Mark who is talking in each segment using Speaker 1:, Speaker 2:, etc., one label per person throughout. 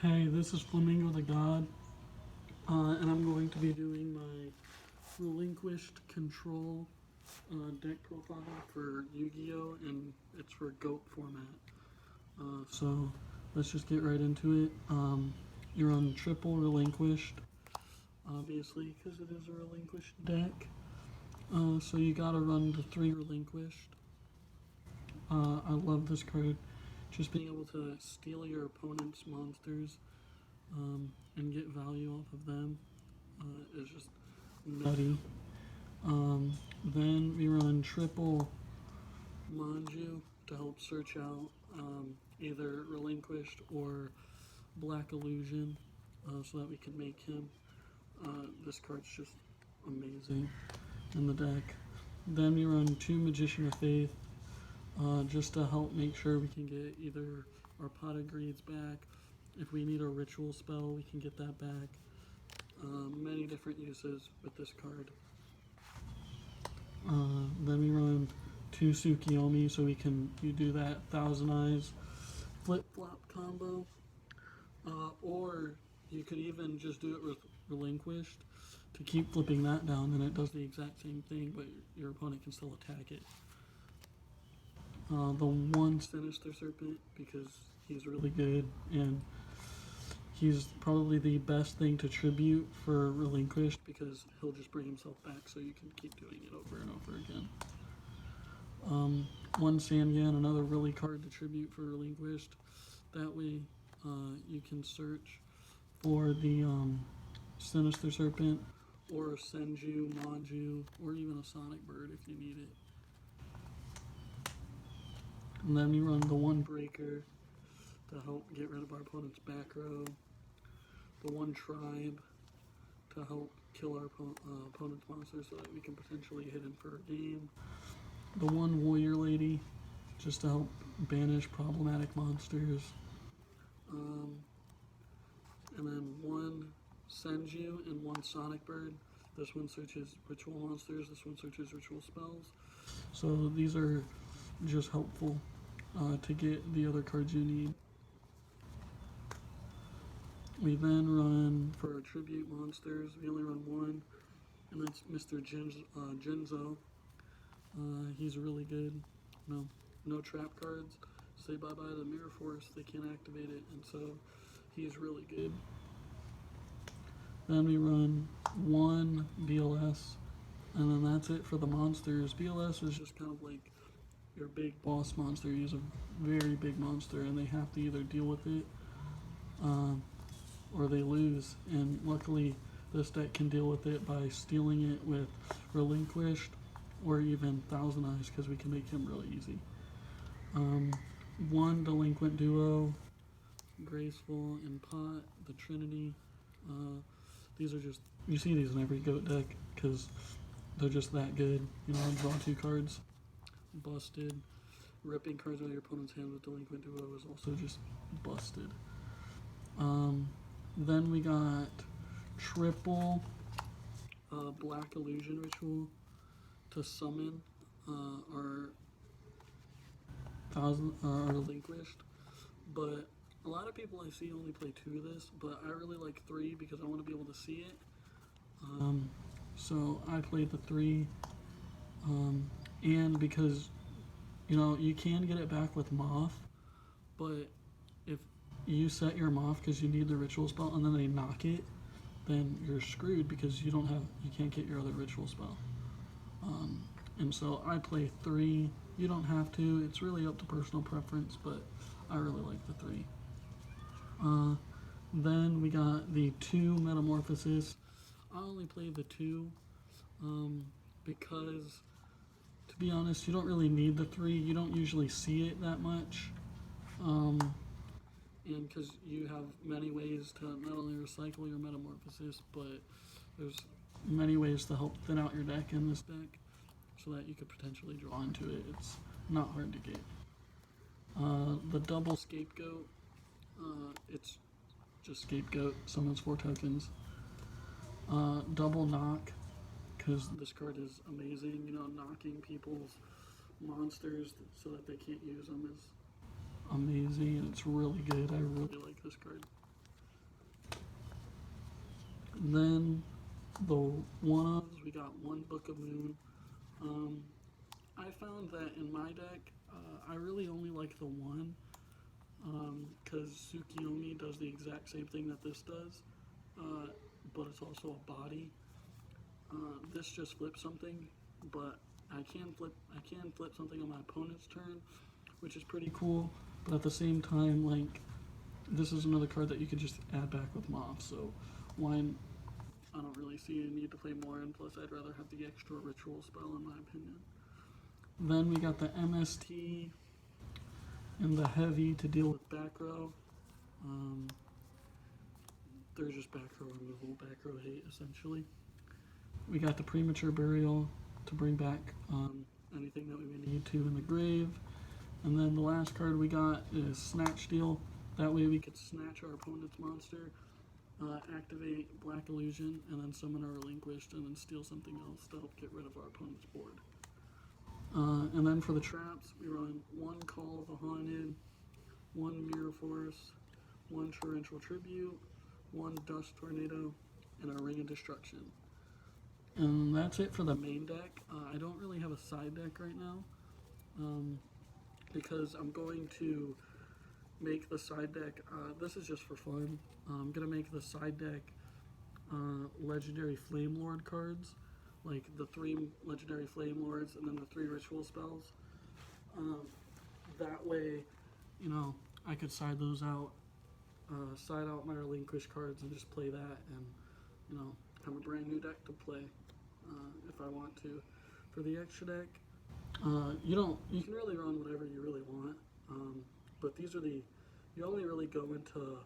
Speaker 1: Hey, this is Flamingo the God, and I'm going to be doing my Relinquished Control deck profile for Yu-Gi-Oh! And it's for GOAT format. So let's just get right into it. You're on triple Relinquished, obviously, because it is a Relinquished deck. So you gotta run the 3 Relinquished. I love this card. Just being able to steal your opponent's monsters and get value off of them is just nutty. Then we run triple Manju to help search out either Relinquished or Black Illusion so that we can make him. This card's just amazing in the deck. Then we run 2 Magician of Faith just to help make sure we can get either our Pot of Greeds back. If we need a ritual spell, we can get that back. Many different uses with this card. Then we run 2 Tsukiyomi so we can do that Thousand Eyes flip flop combo. Or you could even just do it with Relinquished to keep flipping that down, and it does the exact same thing, but your opponent can still attack it. The 1 Sinister Serpent because he's really good and he's probably the best thing to tribute for Relinquished because he'll just bring himself back so you can keep doing it over and over again. 1 Sangan, another really card to tribute for Relinquished. That way you can search for the Sinister Serpent or Senju, Maju, or even a Sonic Bird if you need it. And then we run the 1 Breaker to help get rid of our opponent's back row. The 1 Tribe to help kill our opponent's monsters so that we can potentially hit him for a game. The 1 Warrior Lady just to help banish problematic monsters. And then 1 Senju and 1 Sonic Bird. This one searches ritual monsters, this one searches ritual spells. So these are just helpful to get the other cards you need. We then run for tribute monsters. We only run 1, and that's Mr. Jinzo. He's really good. No trap cards. Say bye-bye to Mirror Force. They can't activate it, and so he's really good. Then we run 1 BLS, and then that's it for the monsters. BLS is just kind of like your big boss monster. He's a very big monster, and they have to either deal with it or they lose. And luckily, this deck can deal with it by stealing it with Relinquished or even Thousand Eyes because we can make him really easy. 1 Delinquent Duo, Graceful, and Pot, the Trinity. These are just, you see these in every GOAT deck because they're just that good. Draw 2 cards, busted. Ripping cards out of your opponent's hand with Delinquent Duo is also just busted. Then we got triple Black Illusion Ritual to summon our Relinquished. But a lot of people I see only play 2 of this, but I really like 3 because I want to be able to see it. So I played the 3, and because you can get it back with Moth, but if you set your Moth because you need the ritual spell and then they knock it, then you're screwed because you can't get your other ritual spell. And so I play 3. You don't have to. It's really up to personal preference, but I really like the 3. Then we got the 2 Metamorphosis. I only play the 2 because, to be honest, you don't really need the 3. You don't usually see it that much. And because you have many ways to not only recycle your Metamorphosis, but there's many ways to help thin out your deck in this deck so that you could potentially draw into it. It's not hard to get. The double Scapegoat, it's just Scapegoat, summons 4 tokens. Double Knock, because this card is amazing. Knocking people's monsters so that they can't use them is amazing, and it's really good. I really like this card. Then the one-ofs, we got one Book of Moon. Um, I found that in my deck, I really only like the one, because Tsukiyomi does the exact same thing that this does, uh, but it's also a body. This just flips something, but I can flip something on my opponent's turn, which is pretty cool. But at the same time, like, this is another card that you could just add back with Moth. So why? I don't really see a need to play more, and plus I'd rather have the extra ritual spell in my opinion. Then we got the MST and the heavy to deal with back row. Um, there's just back row removal, back row hate essentially. We got the premature burial to bring back anything that we may need to in the grave. And then the last card we got is Snatch Steal. That way we could snatch our opponent's monster, activate Black Illusion, and then summon our Relinquished, and then steal something else to help get rid of our opponent's board. And then for the traps, we run one Call of the Haunted, one Mirror Force, one Torrential Tribute, one Dust Tornado, and a Ring of Destruction. And that's it for the main deck. I don't really have a side deck right now, because I'm going to make the side deck, this is just for fun, I'm going to make the side deck legendary Flame Lord cards, like the 3 legendary Flame Lords and then the 3 ritual spells. That way, I could side those out, side out my Relinquished cards and just play that, and, have a brand new deck to play if I want to. For the extra deck, you can really run whatever you really want, but you only really go into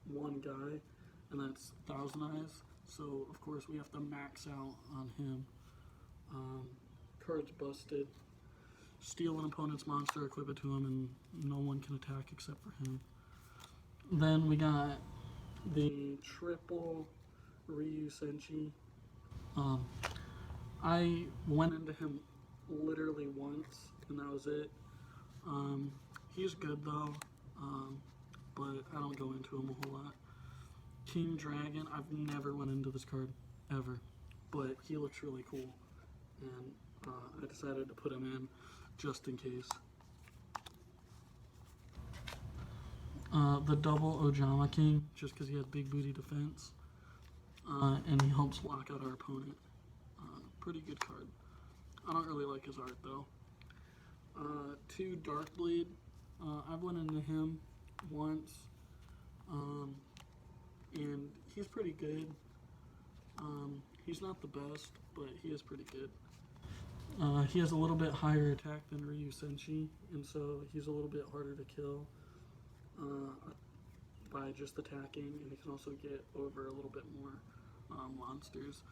Speaker 1: one guy, and that's Thousand Eyes, so of course we have to max out on him. Cards busted. Steal an opponent's monster, equip it to him, and no one can attack except for him. Then we got the triple Ryu Senshi. I went into him literally once, and that was it. He's good though, but I don't go into him a whole lot. King Dragon, I've never went into this card, ever, but he looks really cool, and I decided to put him in just in case. The double Ojama King, just because he has big booty defense, and he helps lock out our opponent. Pretty good card. I don't really like his art though. 2 Darkbleed. I've went into him once, and he's pretty good. He's not the best, but he is pretty good. He has a little bit higher attack than Ryu Senshi, and so he's a little bit harder to kill by just attacking, and he can also get over a little bit more monsters.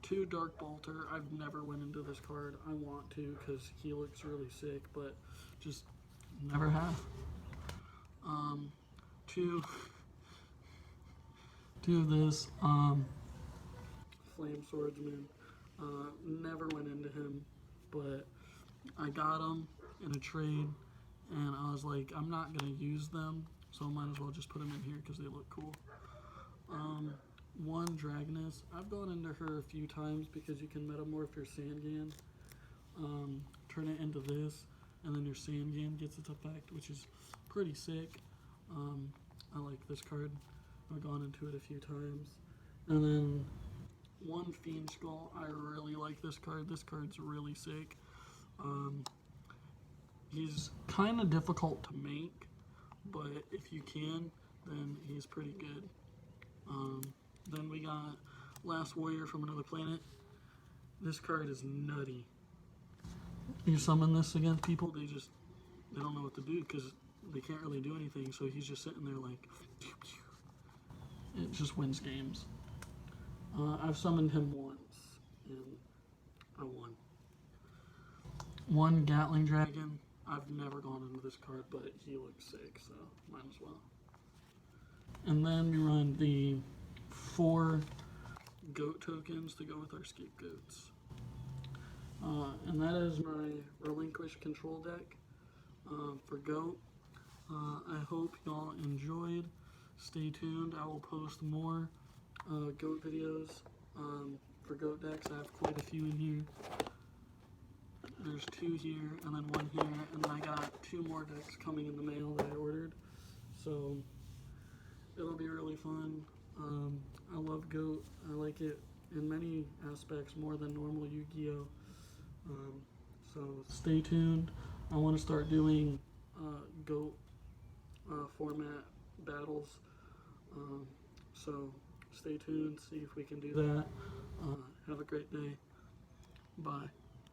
Speaker 1: 2 Dark Bolter. I've never went into this card. I want to because he looks really sick, but just never have. 2 of this Flame Swordsman. Never went into him, but I got him in a trade, and I was like, I'm not gonna use them, so I might as well just put them in here because they look cool. 1 Dragoness. I've gone into her a few times because you can metamorph your Sangan, turn it into this, and then your Sangan gets its effect, which is pretty sick. I like this card. I've gone into it a few times. And then 1 Fiend Skull. I really like this card. This card's really sick. He's kind of difficult to make, but if you can, then he's pretty good. Then we got Last Warrior from Another Planet. This card is nutty. You summon this against people, they don't know what to do because they can't really do anything, so he's just sitting there like, it just wins games. I've summoned him once, and I won. 1 Gatling Dragon. I've never gone into this card, but he looks sick, so might as well. And then we run the 4 goat tokens to go with our scapegoats. And that is my Relinquished control deck for goat. I hope y'all enjoyed. Stay tuned. I will post more goat videos. For goat decks, I have quite a few in here. There's 2 here, and then 1 here, and then I got 2 more decks coming in the mail that I ordered. So it'll be really fun. I love goat. I like it in many aspects more than normal Yu-Gi-Oh. So stay tuned. I want to start doing goat format battles. So stay tuned, see if we can do that. Have a great day. Bye.